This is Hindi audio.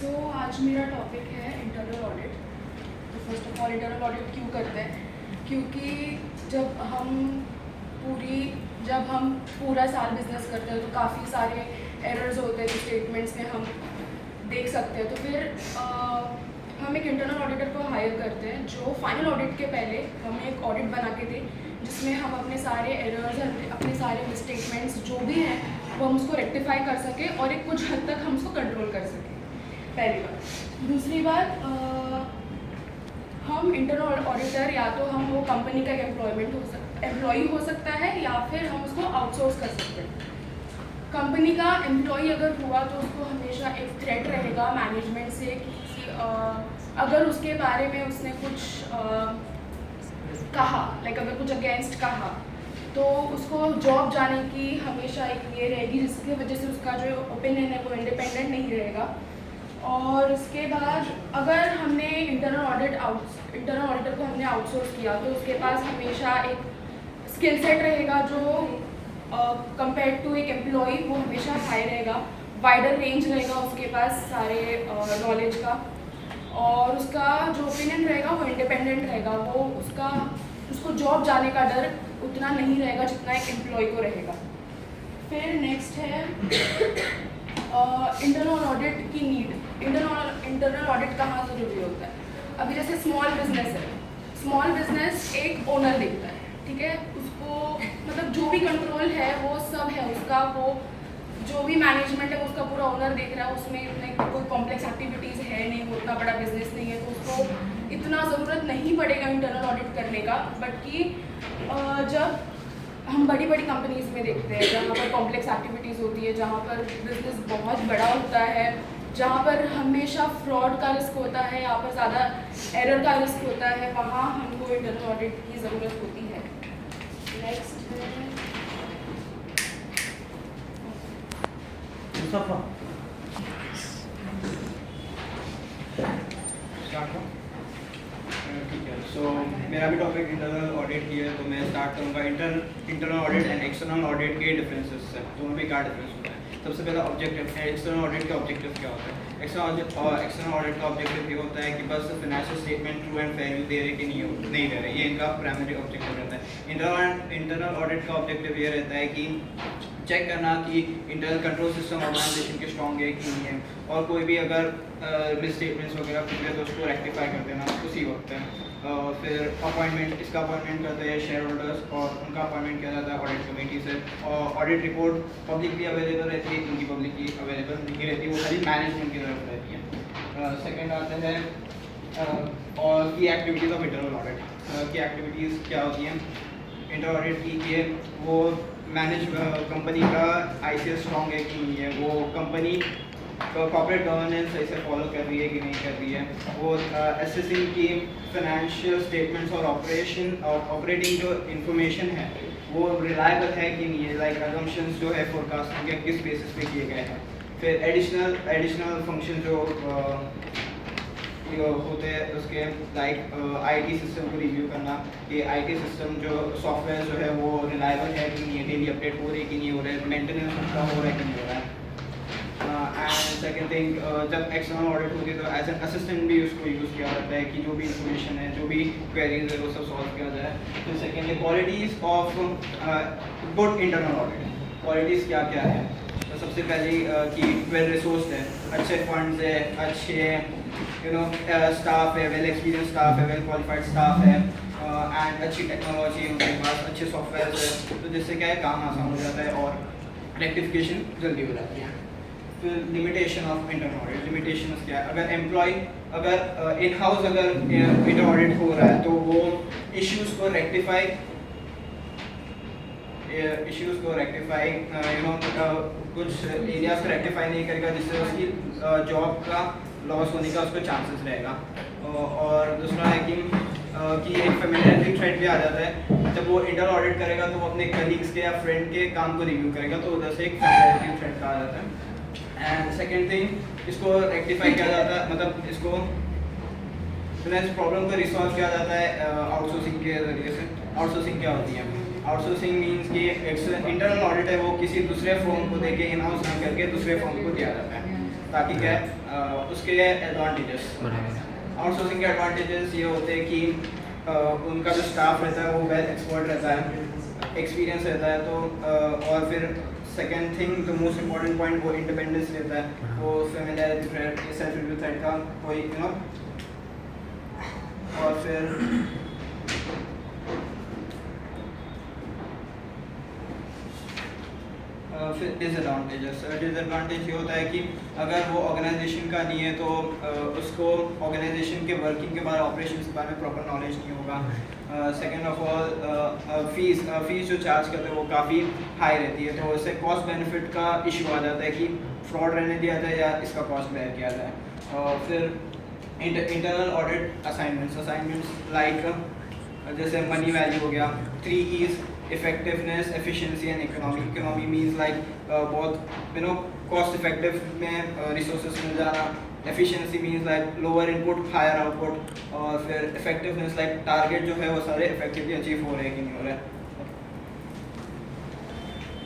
आज मेरा टॉपिक है इंटरनल ऑडिट। तो first of all internal audit क्यों करते हैं? क्योंकि जब हम पूरा साल बिजनेस करते हैं तो काफ़ी सारे एरर्स होते हैं जो स्टेटमेंट्स में हम देख सकते हैं। तो फिर हम एक इंटरनल ऑडिटर को हायर करते हैं जो फाइनल ऑडिट के पहले हमें एक ऑडिट बना के दे, जिसमें हम अपने सारे एरर्स, अपने सारे मिसस्टेटमेंट्स जो भी हैं वो हम उसको रेक्टिफाई कर सकें और एक कुछ हद तक हम उसको कंट्रोल कर सकें। पहली बात। दूसरी बात, हम इंटरनल ऑडिटर या तो हम वो कंपनी का एम्प्लॉई हो सकता है या फिर हम उसको आउटसोर्स कर सकते हैं। कंपनी का एम्प्लॉई अगर हुआ तो उसको हमेशा एक थ्रेट रहेगा मैनेजमेंट से कि अगर उसके बारे में उसने कुछ कहा, अगर कुछ अगेंस्ट कहा तो उसको जॉब जाने की हमेशा एक ये रहेगी, जिसकी वजह से उसका जो ओपिनियन है वो इंडिपेंडेंट नहीं रहेगा। और उसके बाद अगर हमने इंटरनल ऑडिटर को हमने आउटसोर्स किया तो उसके पास हमेशा एक स्किल सेट रहेगा जो कंपेयर टू एक एम्प्लॉई वो हमेशा हाई रहेगा, वाइडर रेंज रहेगा उसके पास सारे नॉलेज का, और उसका जो ओपिनियन रहेगा वो इंडिपेंडेंट रहेगा। वो उसको जॉब जाने का डर उतना नहीं रहेगा जितना एक एम्प्लॉय को रहेगा। फिर नेक्स्ट है इंटरनल ऑडिट की नीड। इंटरनल ऑडिट कहाँ ज़रूरी होता है? अभी जैसे स्मॉल बिजनेस है, स्मॉल बिजनेस एक ओनर देखता है, ठीक है, उसको मतलब जो भी कंट्रोल है वो सब है उसका, वो जो भी मैनेजमेंट है वो उसका पूरा ओनर देख रहा है, उसमें इतने कोई कॉम्प्लेक्स एक्टिविटीज़ है नहीं, वो उतना बड़ा बिजनेस नहीं है, तो उसको इतना ज़रूरत नहीं पड़ेगा इंटरनल ऑडिट करने का। बट कि जब हम बड़ी बड़ी कंपनीज में देखते हैं जहाँ पर कॉम्प्लेक्स एक्टिविटीज़ होती है, जहाँ पर बिजनेस बहुत बड़ा होता है, जहाँ पर हमेशा फ्रॉड का रिस्क होता है, यहाँ पर ज़्यादा एरर का रिस्क होता है, वहाँ हमको इंटरनल ऑडिट की ज़रूरत होती है। नेक्स्ट है ठीक है, सो मेरा भी टॉपिक इंटरनल ऑडिट ही है, तो मैं स्टार्ट करूँगा internal audit and external audit के डिफरेंसेस से। दोनों में क्या डिफरेंस होता है? सबसे पहला ऑब्जेक्टिव है, एक्सटर्नल ऑडिट का ऑब्जेक्टिव क्या होता है? एक्सटर्नल ऑडिट का ऑब्जेक्टिव ये होता है कि बस financial statement true and fair दे रहे कि नहीं दे रहे, ये इनका प्राइमरी ऑब्जेक्टिव रहता है। इंटरनल ऑडिट का ऑब्जेक्टिव ये रहता है कि चेक करना कि इंटरनल कंट्रोल सिस्टम ऑर्गेनाइजेशन के स्ट्रॉन्ग है कि नहीं है, और कोई भी अगर मिस स्टेटमेंट्स वगैरह कुछ है तो उसको रेक्टिफाई कर देना उसी वक्त है। फिर इसका अपॉइंटमेंट करते हैं शेयर होल्डर्स, और उनका अपॉइंटमेंट किया जाता है ऑडिट कमेटी से। और ऑडिट रिपोर्ट पब्लिकली अवेलेबल रहती है, उनकी पब्लिकली अवेलेबल नहीं रहती, वो सारी मैनेजमेंट की तरफ रहती है। सेकेंड आता है और की एक्टिविटीज़ ऑफ इंटरनल ऑडिट। की एक्टिविटीज़ क्या होती हैं इंटरनल ऑडिट की? कि वो कंपनी का ICS स्ट्रॉन्ग है कि नहीं है, वो कंपनी कॉर्पोरेट गवर्नेंस सही से फॉलो कर रही है कि नहीं कर रही है, वो असेसिंग की फाइनेंशियल स्टेटमेंट्स और ऑपरेटिंग जो इंफॉर्मेशन है वो रिलायबल है कि नहीं है, लाइक असम्पशंस जो है फोरकास्टिंग के किस बेसिस पे किए गए हैं। फिर एडिशनल फंक्शन जो होते हैं उसके, लाइक IT सिस्टम को रिव्यू करना कि IT सिस्टम जो सॉफ्टवेयर जो है वो रिलायबल है कि नहीं है, डेली अपडेट हो रही है कि नहीं हो रहा है, मेंटेनेंस उसका हो रहा है कि नहीं हो रहा है। एंड सेकेंड थिंग, जब एक्सटर्नल ऑडिट होती है तो एज एन असिस्टेंट भी उसको यूज़ किया जाता है कि जो भी इंफॉर्मेशन है, जो भी क्वेरीज है वो सब सॉल्व किया जाए। तो सेकेंड है qualities of good internal audit. Qualities क्या क्या है? तो सबसे पहली कि वेल रिसोर्स्ड है, अच्छे फंड्स है, अच्छे स्टाफ है, वेल एक्सपीरियंस स्टाफ है, वेल क्वालिफाइड स्टाफ है, एंड अच्छी टेक्नोलॉजी है उनके पास, अच्छे सॉफ्टवेयर है, तो जिससे क्या है काम आसान हो जाता है और रेक्टिफिकेशन जल्दी हो जाती है। फिर limitation of internal audit. Limitation क्या है? अगर इन हाउस अगर इंटरनल ऑडिट हो रहा है तो वो इश्यूज को रेक्टिफाई कुछ एरियाज को रेक्टिफाई नहीं करेगा, जिससे उसकी जॉब का लॉस होने का उसको चांसेस रहेगा। और दूसरा है कि एक फेमिलियरिटी थ्रेट भी आ जाता है, जब वो इंटरनल ऑडिट करेगा तो वो अपने कलीग्स के या फ्रेंड के काम को रिव्यू करेगा, तो उधर से एक फेमिलियरिटी थ्रेट का आ जाता है। एंड सेकेंड थिंग, इसको रेक्टिफाई किया जाता है, मतलब इसको फाइनेंस प्रॉब्लम को रिसॉल्व किया जाता है आउटसोर्सिंग के जरिए से। आउटसोर्सिंग क्या होती है? आउटसोर्सिंग मीन्स कि इंटरनल ऑडिट है वो किसी दूसरे फर्म को देके इन हाउस ना करके दूसरे फर्म को दिया जाता है। ताकि क्या है, उसके एडवांटेजेस, आउटसोर्सिंग के एडवांटेजेस ये होते हैं कि उनका जो स्टाफ रहता है वो वेल एक्सपर्ट रहता है, एक्सपीरियंस रहता है, तो और फिर second thing the most important point वो इंडिपेंडेंस रहता है, वो familiarity thread, self review thread का कोई और फिर डिसएडवांटेज ये होता है कि अगर वो ऑर्गेनाइजेशन का नहीं है तो उसको ऑर्गेनाइजेशन के वर्किंग के बारे में, ऑपरेशंस के बारे में प्रॉपर नॉलेज नहीं होगा। सेकेंड ऑफ ऑल फीस जो चार्ज करते हैं वो काफ़ी हाई रहती है, तो इससे कॉस्ट बेनिफिट का इशू आ जाता है कि फ्रॉड रहने दिया जाए या इसका कॉस्ट बेयर किया जाए। और फिर इंटरनल ऑडिट असाइनमेंट्स लाइक जैसे मनी वैल्यू हो गया, 3 E's, effectiveness, efficiency and economy means like बहुत कॉस्ट इफेक्टिव में रिसोर्सेज मिल जाना, efficiency means like lower input higher output, और फिर इफेक्टिवनेस लाइक टारगेट जो है वो सारे इफेक्टिवली अचीव हो रहे हैं कि नहीं हो रहे हैं।